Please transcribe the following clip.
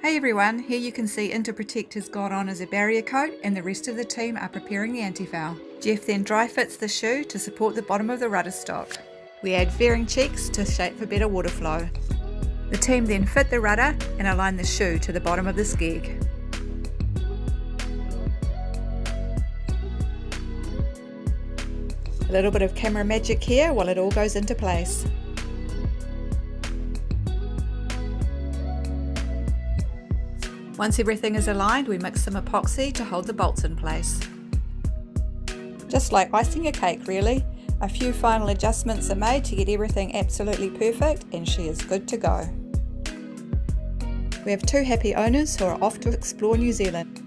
Hey everyone, here you can see Interprotect has gone on as a barrier coat and the rest of the team are preparing the anti-foul. Jeff then dry fits the shoe to support the bottom of the rudder stock. We add fairing cheeks to shape for better water flow. The team then fit the rudder and align the shoe to the bottom of the skeg. A little bit of camera magic here while it all goes into place. Once everything is aligned, we mix some epoxy to hold the bolts in place. Just like icing a cake really, a few final adjustments are made to get everything absolutely perfect and she is good to go. We have two happy owners who are off to explore New Zealand.